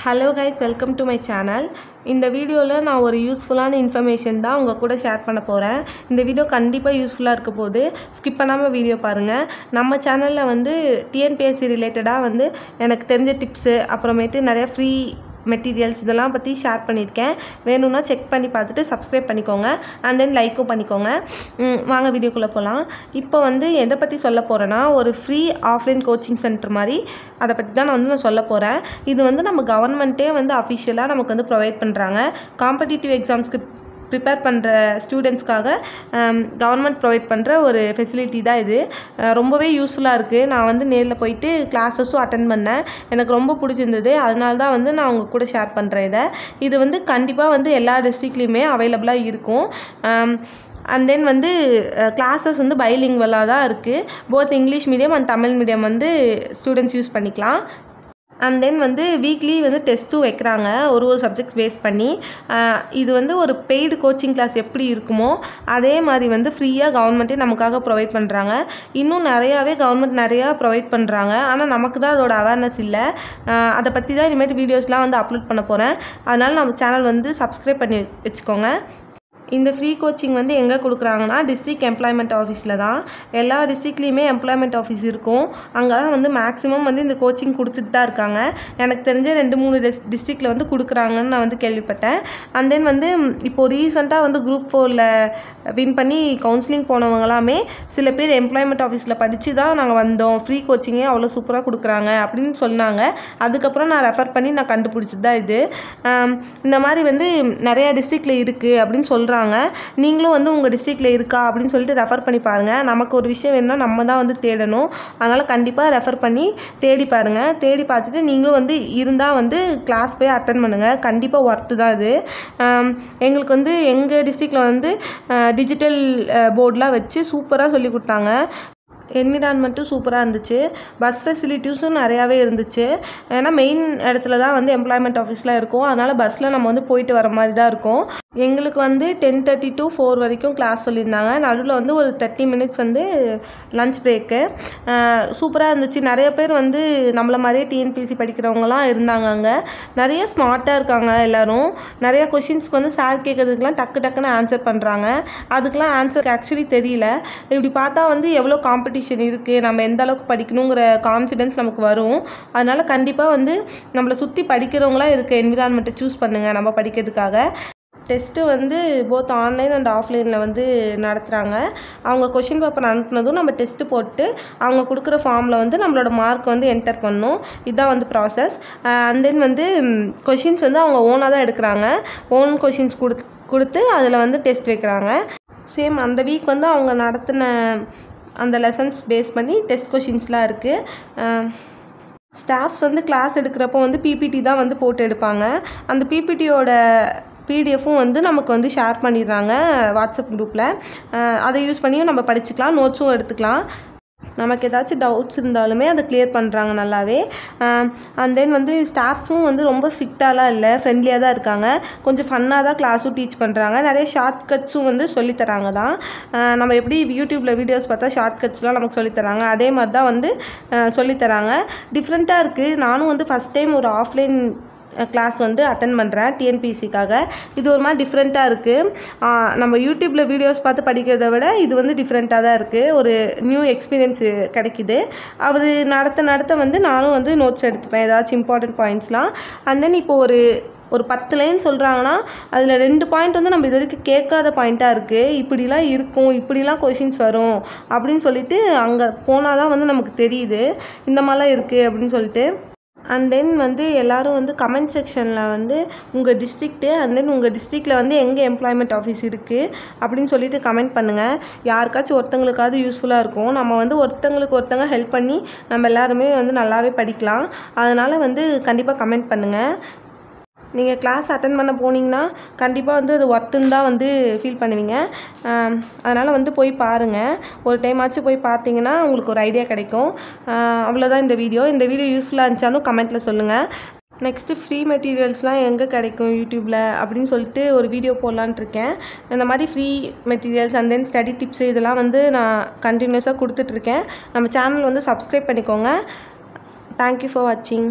Hello guys, welcome to my channel. இந்த வீடியோல நான் ஒரு யூஸ்ஃபுல்லான இன்ஃபர்மேஷன் தான் உங்க கூட ஷேர் பண்ண போறேன். இந்த வீடியோ கண்டிப்பா யூஸ்ஃபுல்லா இருக்க போகுது. ஸ்கிப் பண்ணாம வீடியோ பாருங்க. நம்ம சேனல்ல வந்து TNPSC ரிலேட்டடா வந்து எனக்கு தெரிஞ்ச டிப்ஸ் அப்புறமேட்டு நிறைய ஃப்ரீ மெட்டீரியல்ஸ் இதெல்லாம் பற்றி ஷேர் பண்ணியிருக்கேன். வேணும்னா செக் பண்ணி பார்த்துட்டு சப்ஸ்கிரைப் பண்ணிக்கோங்க அண்ட் தென் லைக்கும் பண்ணிக்கோங்க. வாங்க வீடியோக்குள்ளே போகலாம். இப்போ வந்து எதை பற்றி சொல்ல போகிறேன்னா ஒரு ஃப்ரீ ஆஃப்லைன் கோச்சிங் சென்டர் மாதிரி அதை பற்றி தான் நான் சொல்ல போகிறேன். இது வந்து நம்ம கவர்மெண்ட்டே வந்து அஃபிஷியலாக நமக்கு வந்து ப்ரொவைட் பண்ணுறாங்க. காம்படிட்டிவ் எக்ஸாம்ஸ்க்கு ப்ரிப்பேர் பண்ணுற ஸ்டூடெண்ட்ஸ்க்காக கவர்மெண்ட் ப்ரொவைட் பண்ணுற ஒரு ஃபெசிலிட்டி தான் இது. ரொம்பவே யூஸ்ஃபுல்லாக இருக்குது. நான் வந்து நேரில் போயிட்டு கிளாஸஸும் அட்டென்ட் பண்ணேன். எனக்கு ரொம்ப பிடிச்சிருந்தது. அதனால தான் வந்து நான் உங்கள் கூட ஷேர் பண்ணுறேன். இது வந்து கண்டிப்பாக வந்து எல்லா டிஸ்ட்ரிக்ட்லேயுமே அவைலபிளாக இருக்கும். அண்ட் தென் வந்து கிளாஸஸ் வந்து பைலிங்குவலாக தான் இருக்குது. Both English medium and Tamil medium வந்து ஸ்டூடெண்ட்ஸ் யூஸ் பண்ணிக்கலாம். அண்ட் தென் வந்து வீக்லி வந்து டெஸ்ட்டும் வைக்கிறாங்க ஒரு சப்ஜெக்ட்ஸ் பேஸ் பண்ணி. இது வந்து ஒரு பெய்டு கோச்சிங் கிளாஸ் எப்படி இருக்குமோ அதே மாதிரி வந்து ஃப்ரீயாக கவர்மெண்ட்டே நமக்காக ப்ரொவைட் பண்ணுறாங்க. இன்னும் நிறையாவே கவர்மெண்ட் நிறையா ப்ரொவைட் பண்ணுறாங்க. ஆனால் நமக்கு தான் அதோட அவேர்னஸ் இல்லை. அதை பற்றி தான் இனிமேட்டு வீடியோஸ்லாம் வந்து அப்லோட் பண்ண போகிறேன். அதனால் நம்ம சேனல் வந்து சப்ஸ்கிரைப் பண்ணி வச்சுக்கோங்க. இந்த ஃப்ரீ கோச்சிங் வந்து எங்கே கொடுக்குறாங்கன்னா டிஸ்ட்ரிக்ட் எம்ப்ளாய்மெண்ட் ஆஃபீஸில் தான். எல்லா டிஸ்ட்ரிக்ட்லேயுமே எம்ப்ளாய்மெண்ட் ஆஃபீஸ் இருக்கும். அங்கே தான் வந்து மேக்ஸிமம் வந்து இந்த கோச்சிங் கொடுத்துட்டு தான் இருக்காங்க. எனக்கு தெரிஞ்ச 2-3 டிஸ்ட்ரிக்டில் வந்து கொடுக்குறாங்கன்னு நான் வந்து கேள்விப்பட்டேன். அண்ட் தென் வந்து இப்போது ரீசெண்டாக வந்து குரூப் 4ல் வின் பண்ணி கவுன்சிலிங் போனவங்களாமே சில பேர் எம்ப்ளாய்மெண்ட் ஆஃபீஸில் படித்து தான் நாங்கள் வந்தோம், ஃப்ரீ கோச்சிங்கே அவ்வளோ சூப்பராக கொடுக்குறாங்க அப்படின்னு சொன்னாங்க. அதுக்கப்புறம் நான் ரெஃபர் பண்ணி நான் கண்டுபிடிச்சது தான் இது. இந்த மாதிரி வந்து நிறையா டிஸ்ட்ரிக்டில் இருக்குது அப்படின்னு சொல்கிறாங்க. நீங்களும் வந்து உங்கள் டிஸ்ட்ரிக்டில் இருக்கா அப்படின்னு சொல்லிட்டு ரெஃபர் பண்ணி பாருங்கள். நமக்கு ஒரு விஷயம் வேணும்னா நம்ம தான் வந்து தேடணும். அதனால் கண்டிப்பாக ரெஃபர் பண்ணி தேடி பாருங்கள். தேடி பார்த்துட்டு நீங்களும் வந்து இருந்தால் வந்து கிளாஸ் போய் அட்டன் பண்ணுங்கள். கண்டிப்பாக ஒர்த்து தான் இது. எங்களுக்கு வந்து எங்கள் டிஸ்ட்ரிக்டில் வந்து டிஜிட்டல் போர்டெலாம் வச்சு சூப்பராக சொல்லி கொடுத்தாங்க. என்விரான்மெண்ட்டும் சூப்பராக இருந்துச்சு. பஸ் ஃபெசிலிட்டிஸும் நிறையாவே இருந்துச்சு. ஏன்னா மெயின் இடத்துல தான் வந்து எம்ப்ளாய்மெண்ட் ஆஃபீஸ்லாம் இருக்கும். அதனால் பஸ்ஸில் நம்ம வந்து போயிட்டு வர மாதிரி தான் இருக்கும். எங்களுக்கு வந்து 10:30 to 4 வரைக்கும் கிளாஸ் சொல்லியிருந்தாங்க. நடுவில் வந்து ஒரு 30 மினிட்ஸ் வந்து லன்ச் பிரேக்கு. சூப்பராக இருந்துச்சு. நிறைய பேர் வந்து நம்மள மாதிரியே TNPSC படிக்கிறவங்களாம் இருந்தாங்க. அங்கே நிறைய ஸ்மார்ட்டாக இருக்காங்க எல்லோரும். நிறைய கொஷின்ஸ்க்கு வந்து சார் கேட்குறதுக்கெலாம் டக்குன்னு ஆன்சர் பண்ணுறாங்க. அதுக்கெலாம் ஆன்சர் ஆக்சுவலி தெரியல. இப்படி பார்த்தா வந்து எவ்வளோ காம்படிஷன் இருக்குது, நம்ம எந்த அளவுக்கு படிக்கணுங்கிற கான்ஃபிடென்ஸ் நமக்கு வரும். அதனால் கண்டிப்பாக வந்து நம்மளை சுற்றி படிக்கிறவங்களாம் இருக்க என்விரான்மெண்ட்டை சூஸ் பண்ணுங்கள் நம்ம படிக்கிறதுக்காக. டெஸ்ட்டு வந்து போத் ஆன்லைன் அண்ட் ஆஃப்லைனில் வந்து நடத்துகிறாங்க. அவங்க கொஷின் பேப்பர் அனுப்புனதும் நம்ம டெஸ்ட்டு போட்டு அவங்க கொடுக்குற ஃபார்மில் வந்து நம்மளோட மார்க் வந்து என்டர் பண்ணணும். இதுதான் வந்து ப்ராசஸ். அண்ட் தென் வந்து கொஷின்ஸ் வந்து அவங்க ஓனாக தான் எடுக்கிறாங்க. ஓன் கொஷின்ஸ் கொடுத்து அதில் வந்து டெஸ்ட் வைக்கிறாங்க. சேம் அந்த வீக் வந்து அவங்க நடத்தின அந்த லெசன்ஸ் பேஸ் பண்ணி டெஸ்ட் கொஷின்ஸ்லாம் இருக்குது. ஸ்டாஃப்ஸ் வந்து கிளாஸ் எடுக்கிறப்போ வந்து PPT தான் வந்து போட்டு எடுப்பாங்க. அந்த PPTயோட PDF-ம் வந்து நமக்கு வந்து ஷேர் பண்ணிடுறாங்க வாட்ஸ்அப் குரூப்பில். அதை யூஸ் பண்ணியும் நம்ம படிச்சுக்கலாம், நோட்ஸும் எடுத்துக்கலாம். நமக்கு ஏதாச்சும் டவுட்ஸ் இருந்தாலுமே அதை கிளியர் பண்ணுறாங்க நல்லாவே. அண்ட் தென் வந்து ஸ்டாஃப்ஸும் வந்து ரொம்ப ஸ்ட்ரிக்டாலாம் இல்லை, ஃப்ரெண்ட்லியாக தான் இருக்காங்க. கொஞ்சம் ஃபன்னாக தான் கிளாஸும் டீச் பண்ணுறாங்க. நிறைய ஷார்ட்கட்ஸும் வந்து சொல்லித்தராங்க தான். நம்ம எப்படி யூடியூப்பில் வீடியோஸ் பார்த்தா ஷார்ட்கட்ஸ்லாம் நமக்கு சொல்லித்தராங்க, அதே மாதிரி தான் வந்து சொல்லித்தராங்க. டிஃப்ரெண்ட்டாக இருக்குது. நானும் வந்து ஃபஸ்ட் டைம் ஒரு ஆஃப்லைன் கிளாஸ் வந்து அட்டன் பண்ணுறேன் TNPSCக்காக. இது ஒரு மாதிரி டிஃப்ரெண்ட்டாக இருக்குது. நம்ம யூடியூப்பில் வீடியோஸ் பார்த்து படிக்கிறத விட இது வந்து டிஃப்ரெண்ட்டாக தான் இருக்குது. ஒரு நியூ எக்ஸ்பீரியன்ஸு கிடைக்கிது. அவர் நடத்த வந்து நானும் வந்து நோட்ஸ் எடுத்துப்பேன், ஏதாச்சும் இம்பார்ட்டன்ட் பாயிண்ட்ஸ்லாம். அண்ட் தென் இப்போ ஒரு 10 லைன் சொல்கிறாங்கன்னா அதில் 2 பாயிண்ட் வந்து நம்ம இது வரைக்கும் கேட்காத பாயிண்ட்டாக இருக்குது. இப்படிலாம் இருக்கும், இப்படிலாம் கொஷின்ஸ் வரும் அப்படின்னு சொல்லிட்டு அங்கே போனால் தான் வந்து நமக்கு தெரியுது இந்த மாதிரிலாம் இருக்குது அப்படின்னு சொல்லிட்டு. அண்ட் தென் வந்து எல்லோரும் வந்து கமெண்ட் செக்ஷனில் வந்து உங்கள் டிஸ்ட்ரிக்ட்டு அண்ட் தென் உங்கள் டிஸ்ட்ரிக்டில் வந்து எங்கே எம்ப்ளாய்மெண்ட் ஆஃபீஸ் இருக்குது அப்படின்னு சொல்லிட்டு கமெண்ட் பண்ணுங்கள். யாருக்காச்சும் ஒருத்தங்களுக்காவது யூஸ்ஃபுல்லாக இருக்கும். நம்ம வந்து ஒருத்தங்க ஹெல்ப் பண்ணி நம்ம எல்லாருமே வந்து நல்லாவே படிக்கலாம். அதனால் வந்து கண்டிப்பாக கமெண்ட் பண்ணுங்கள். நீங்கள் கிளாஸ் அட்டன் பண்ண போனீங்கன்னா கண்டிப்பாக வந்து அது ஒர்த்துன்னு தான் வந்து ஃபீல் பண்ணுவீங்க. அதனால் வந்து போய் பாருங்கள். ஒரு டைம் ஆச்சு போய் பார்த்தீங்கன்னா உங்களுக்கு ஒரு ஐடியா கிடைக்கும். அவ்வளோதான் இந்த வீடியோ யூஸ்ஃபுல்லாக இருந்துச்சாலும் கமெண்ட்டில் சொல்லுங்கள். நெக்ஸ்ட்டு ஃப்ரீ மெட்டீரியல்ஸ்லாம் எங்கே கிடைக்கும் யூடியூப்பில் அப்படின்னு சொல்லிட்டு ஒரு வீடியோ போடலான்ட்டு இருக்கேன். இந்த மாதிரி free materials and then study tips இதெல்லாம் வந்து நான் கண்டினியூஸாக கொடுத்துட்ருக்கேன். நம்ம சேனல் வந்து சப்ஸ்கிரைப் பண்ணிக்கோங்க. தேங்க்யூ ஃபார் வாட்சிங்.